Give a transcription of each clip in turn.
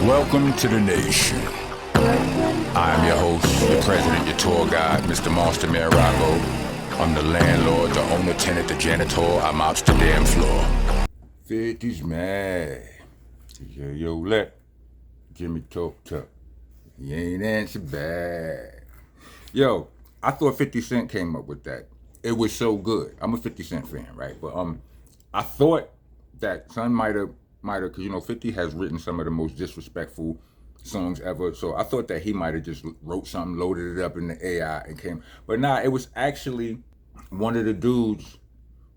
Welcome to the nation. I'm your host, your president, your tour guide, Mr. Monster Mirago. I'm the landlord, the owner, tenant, the janitor. I'm out the damn floor. 50's mad. Yayo let Jimmy talk tough. He ain't answer back. Yo, I thought 50 Cent came up with that. It was so good. I'm a 50 Cent fan, right? But I thought that son might have, because you know 50 has written some of the most disrespectful songs ever. So I thought that he might have just wrote something, loaded it up in the AI and came. But nah, it was actually one of the dudes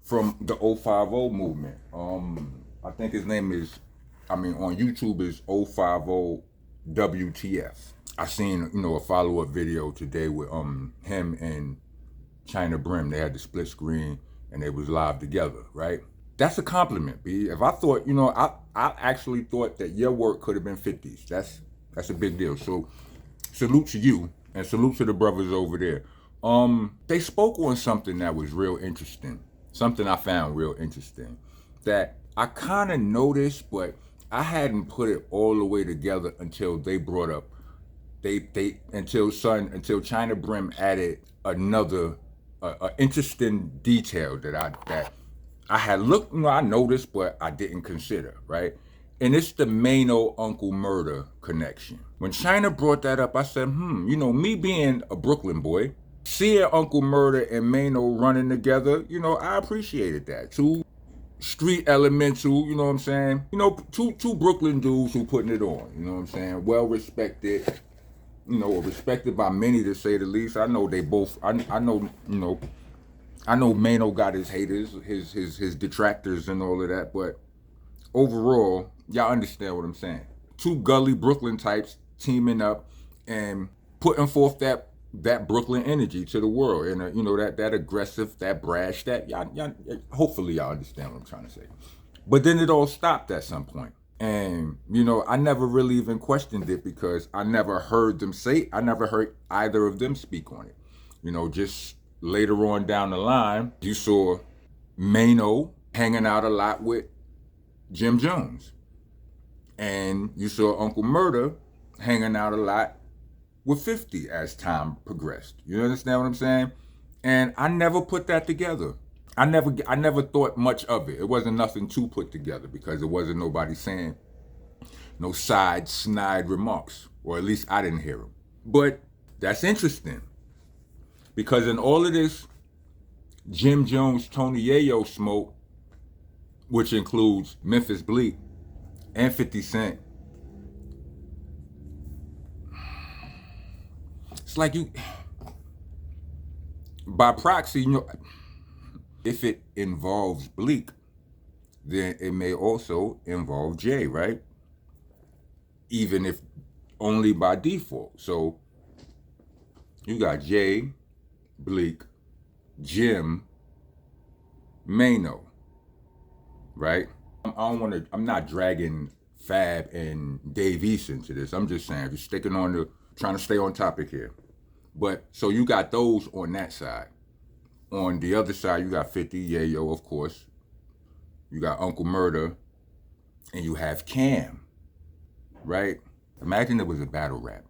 from the 050 movement. I think his name is, on YouTube is 050 WTF. I seen, a follow-up video today with him and China Brim. They had the split screen and they was live together, right? That's a compliment, B. If I thought, I actually thought that your work could have been 50's. That's a big deal. So salute to you and salute to the brothers over there. They spoke on something that was real interesting. Something I found real interesting that I kind of noticed, but I hadn't put it all the way together until they brought up, until China Brim added another interesting detail that I had looked, I noticed, but I didn't consider, right? And it's the Mano Uncle Murder connection. When China brought that up, I said, me being a Brooklyn boy, seeing Uncle Murder and Mano running together, I appreciated that. Two street elemental, you know what I'm saying? Two Brooklyn dudes who putting it on, you know what I'm saying? Well respected, respected by many to say the least. I know they both, I know Mano got his haters, his detractors and all of that, but overall, y'all understand what I'm saying. Two gully Brooklyn types teaming up and putting forth that Brooklyn energy to the world, and that aggressive, that brash, that y'all hopefully y'all understand what I'm trying to say. But then it all stopped at some point. And, I never really even questioned it because I never heard either of them speak on it. Just later on down the line, you saw Mano hanging out a lot with Jim Jones. And you saw Uncle Murder hanging out a lot with 50 as time progressed. You understand what I'm saying? And I never put that together. I never thought much of it. It wasn't nothing to put together because it wasn't nobody saying no side snide remarks, or at least I didn't hear them. But that's interesting because in all of this Jim Jones, Tony Yayo smoke, which includes Memphis Bleek and 50 Cent, it's like you, by proxy, if it involves Bleek, then it may also involve Jay, right? Even if only by default. So you got Jay, Bleek, Jim, Mano, right? I'm not dragging Fab and Dave East into this. I'm just saying, just trying to stay on topic here. But so you got those on that side. On the other side, you got 50, Yayo, of course. You got Uncle Murder, and you have Cam, right? Imagine it was a battle rap.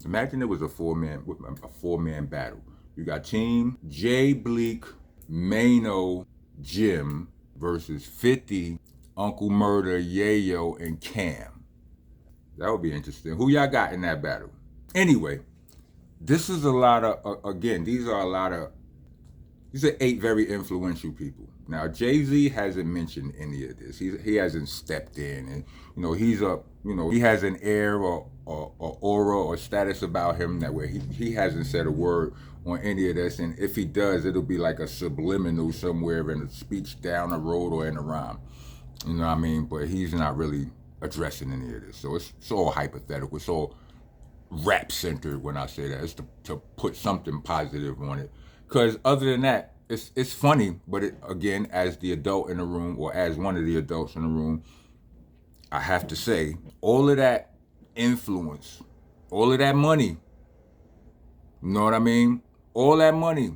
Imagine it was a four-man battle. You got Team Jay, Bleek, Mano, Jim versus 50, Uncle Murder, Yayo, and Cam. That would be interesting. Who y'all got in that battle? Anyway, this is a lot of, again, these are 8 very influential people. Now, Jay-Z hasn't mentioned any of this. He hasn't stepped in, and he has an air or aura or status about him that where he hasn't said a word on any of this, and if he does, it'll be like a subliminal somewhere in a speech down the road or in a rhyme. You know what I mean? But he's not really addressing any of this. So it's all hypothetical. It's all rap-centered when I say that. It's to put something positive on it. Because other than that, it's funny, but again, as the adult in the room, or as one of the adults in the room, I have to say, all of that influence, all of that money, you know what I mean? All that money.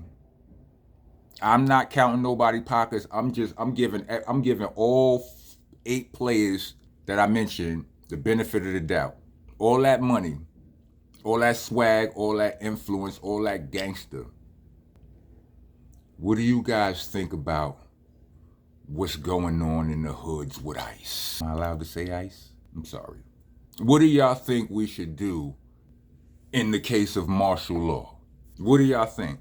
I'm not counting nobody's pockets. I'm giving all 8 players that I mentioned the benefit of the doubt. All that money, all that swag, all that influence, all that gangster. What do you guys think about what's going on in the hoods with ICE? Am I allowed to say ICE? I'm sorry. What do y'all think we should do in the case of martial law? What do y'all think?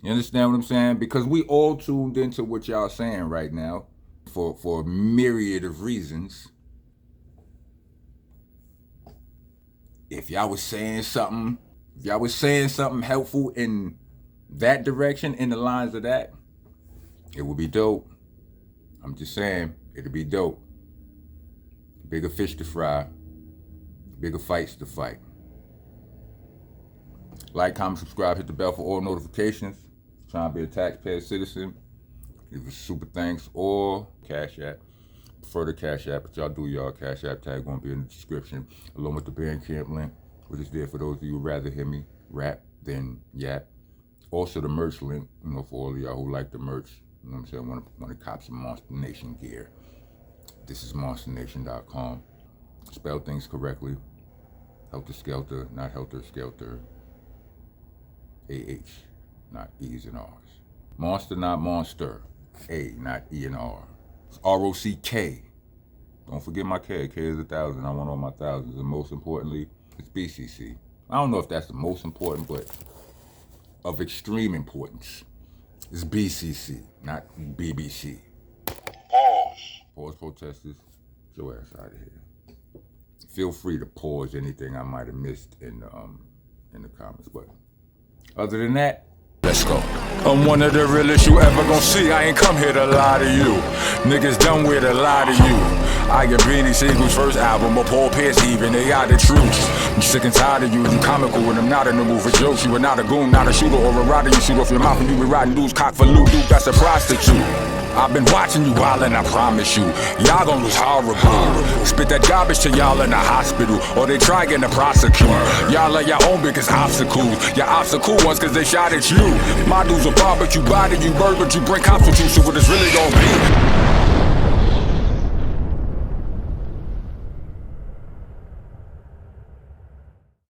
You understand what I'm saying? Because we all tuned into what y'all saying right now for a myriad of reasons. If y'all was saying something, helpful in that direction, in the lines of that, it would be dope. I'm just saying, it'd be dope. Bigger fish to fry, bigger fights to fight. Like, comment, subscribe, hit the bell for all notifications. Trying to be a taxpayer citizen. Give us super thanks or Cash App. Prefer the Cash App, but y'all do y'all. Cash App tag gonna be in the description, along with the Bandcamp link, which is there for those of you who rather hear me rap than yap. Also the merch link, for all of y'all who like the merch. You know what I'm saying? Want to cop some Monster Nation gear. This is itsmonstanation.com. Spell things correctly. Helter Skelter, not Helter Skelter. AH, not E's and R's. Monster, not monster. A, not E and R. It's ROCK. Don't forget my K. K is 1,000. I want all my thousands. And most importantly, it's BCC. I don't know if that's the most important, but of extreme importance. It's BCC, not BBC. Pause, protesters. Get your ass out of here. Feel free to pause anything I might have missed in the comments, but other than that, let's go. I'm one of the realest you ever gonna see. I ain't come here to lie to you. Niggas done with a lie to you. I get Beanie Siegel's first album, or Paul Pierce even, they are the truth. I'm sick and tired of you, you comical when I'm not in the mood for jokes. You are not a goon, not a shooter or a rider. You shoot off your mouth and you be riding dudes, cock for loot, dude, that's a prostitute. I've been watching you wildin', I promise you. Y'all gon' lose horrible. Spit that garbage to y'all in the hospital, or they try getting to prosecute. Y'all are your own biggest obstacles. Your obstacle ones cause they shot at you. My dudes will barbecue, body you, bird, but you bring cops with you, so what it's really gon' be.